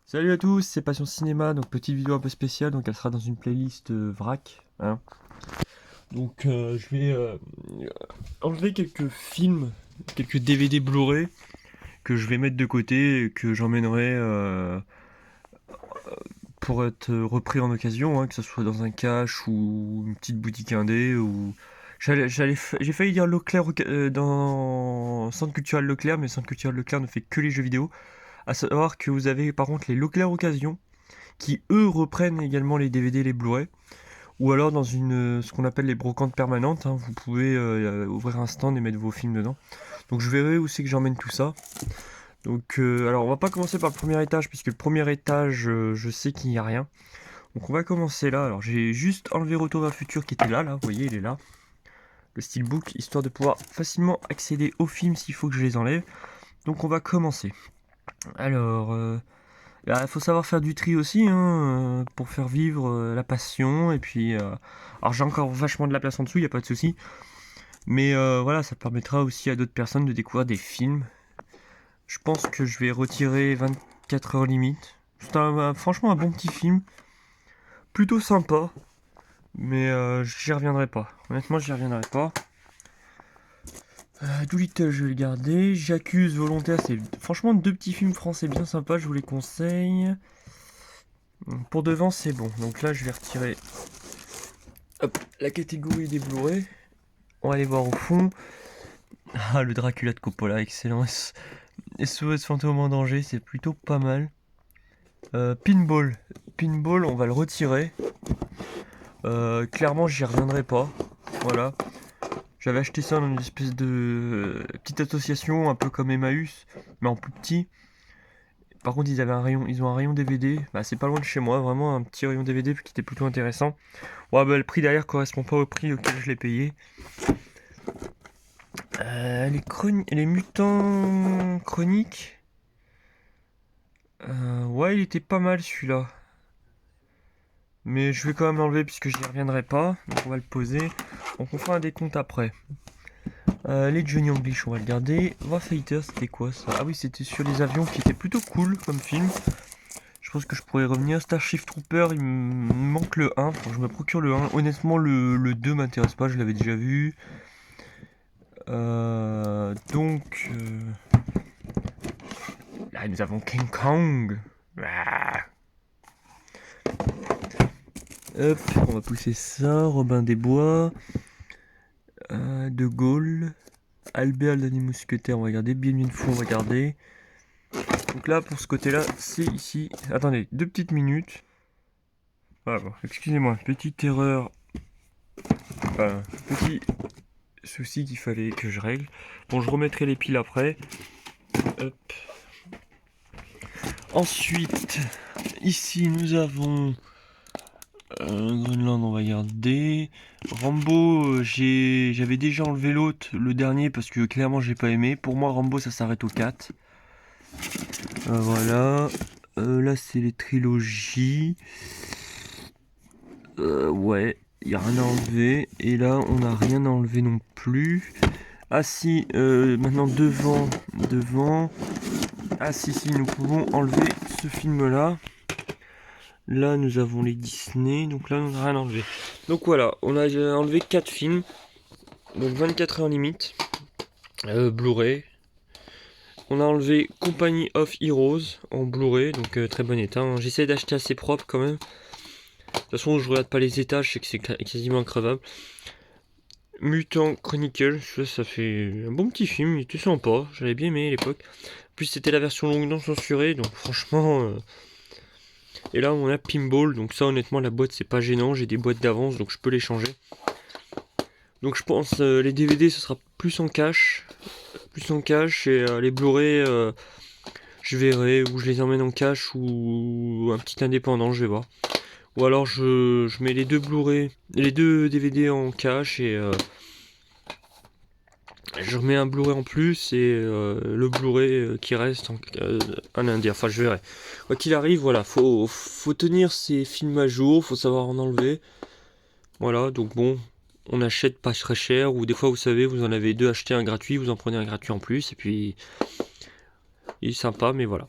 Salut à tous, c'est Passion Cinéma, donc petite vidéo un peu spéciale, donc elle sera dans une playlist vrac, hein. Donc je vais enlever quelques films, quelques DVD Blu-ray que je vais mettre de côté et que j'emmènerai pour être repris en occasion, hein, que ce soit dans un cash ou une petite boutique indé ou... J'ai failli dire Leclerc dans Centre culturel Leclerc, mais Centre culturel Leclerc ne fait que les jeux vidéo. À savoir que vous avez par contre les Leclerc Occasion qui eux reprennent également les DVD et les Blu-ray. Ou alors dans ce qu'on appelle les brocantes permanentes, hein, vous pouvez ouvrir un stand et mettre vos films dedans. Donc je verrai où c'est que j'emmène tout ça. Donc alors on va pas commencer par le premier étage, puisque le premier étage, je sais qu'il n'y a rien. Donc on va commencer là. Alors j'ai juste enlevé Retour vers le futur qui était là, vous voyez il est là. Le steelbook, histoire de pouvoir facilement accéder aux films s'il faut que je les enlève. Donc on va commencer. Alors, il faut savoir faire du tri aussi, hein, pour faire vivre la passion. Et puis, alors j'ai encore vachement de la place en dessous, il n'y a pas de souci. Mais voilà, ça permettra aussi à d'autres personnes de découvrir des films. Je pense que je vais retirer 24 heures limite. C'est franchement un bon petit film, plutôt sympa. Mais j'y reviendrai pas. Honnêtement, j'y reviendrai pas. Doolittle, je vais le garder. J'accuse volontaire, c'est franchement deux petits films français bien sympas, je vous les conseille. Pour devant, c'est bon. Donc là, je vais retirer hop, la catégorie des Blu-ray. On va aller voir au fond. Ah, le Dracula de Coppola, excellent. SOS Fantôme en danger, c'est plutôt pas mal. Pinball. Pinball, on va le retirer. Clairement, j'y reviendrai pas. Voilà. J'avais acheté ça dans une espèce de petite association, un peu comme Emmaüs, mais en plus petit. Par contre, ils ont un rayon DVD. Bah, c'est pas loin de chez moi, vraiment un petit rayon DVD qui était plutôt intéressant. Ouais, bah, le prix derrière correspond pas au prix auquel je l'ai payé. Les mutants chroniques. Ouais, il était pas mal celui-là. Mais je vais quand même l'enlever puisque j'y reviendrai pas. Donc on va le poser. Donc on fera un décompte après. Les Johnny English, on va le garder. Warfighter, c'était quoi ça? Ah oui, c'était sur les avions qui était plutôt cool comme film. Je pense que je pourrais revenir. Starship Trooper, il me manque le 1. Faut que je me procure le 1. Honnêtement, le 2 m'intéresse pas, je l'avais déjà vu. Là, nous avons King Kong. Ah. Hop, on va pousser ça. Robin des Bois. De Gaulle. Albert le dernier mousquetaire, on va garder. Bienvenue une fois, on va garder. Donc là, pour ce côté-là, c'est ici. Attendez, 2 petites minutes. Voilà, bon, excusez-moi, petite erreur. Petit souci qu'il fallait que je règle. Bon, je remettrai les piles après. Hop. Ensuite, ici, nous avons Greenland, on va garder. Rambo, j'avais déjà enlevé l'autre, le dernier, parce que clairement, j'ai pas aimé. Pour moi, Rambo, ça s'arrête au 4. Voilà. Là, c'est les trilogies. Ouais, il n'y a rien à enlever. Et là, on n'a rien à enlever non plus. Ah si, maintenant devant. Ah si, nous pouvons enlever ce film-là. Là, nous avons les Disney. Donc là, on n'a rien enlevé. Donc voilà, on a enlevé 4 films. Donc 24 heures limite. Blu-ray. On a enlevé Company of Heroes en Blu-ray, donc très bon état, hein. J'essaie d'acheter assez propre quand même. De toute façon, je regarde pas les étages, je sais que c'est quasiment increvable. Mutant Chronicle, ça fait un bon petit film, il était sympa, j'avais bien aimé à l'époque. En plus, c'était la version longue non censurée, donc franchement. Et là, on a Pinball, donc ça, honnêtement, la boîte c'est pas gênant, j'ai des boîtes d'avance, donc je peux les changer. Donc je pense les DVD ce sera plus en cash. Et les Blu-ray je verrai où je les emmène en cash ou un petit indépendant, je vais voir. Ou alors je mets les deux Blu-ray, les deux DVD en cash et je remets un Blu-ray en plus et le Blu-ray qui reste en indien. Enfin je verrai. Quoi qu'il arrive, voilà, faut tenir ces films à jour, faut savoir en enlever. Voilà, donc bon, on achète pas très cher, ou des fois vous savez, vous en avez deux achetés un gratuit, vous en prenez un gratuit en plus, et puis il est sympa, mais voilà.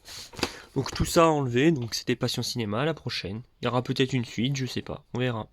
Donc tout ça enlevé, donc c'était Passion Cinéma, à la prochaine. Il y aura peut-être une suite, je sais pas, on verra.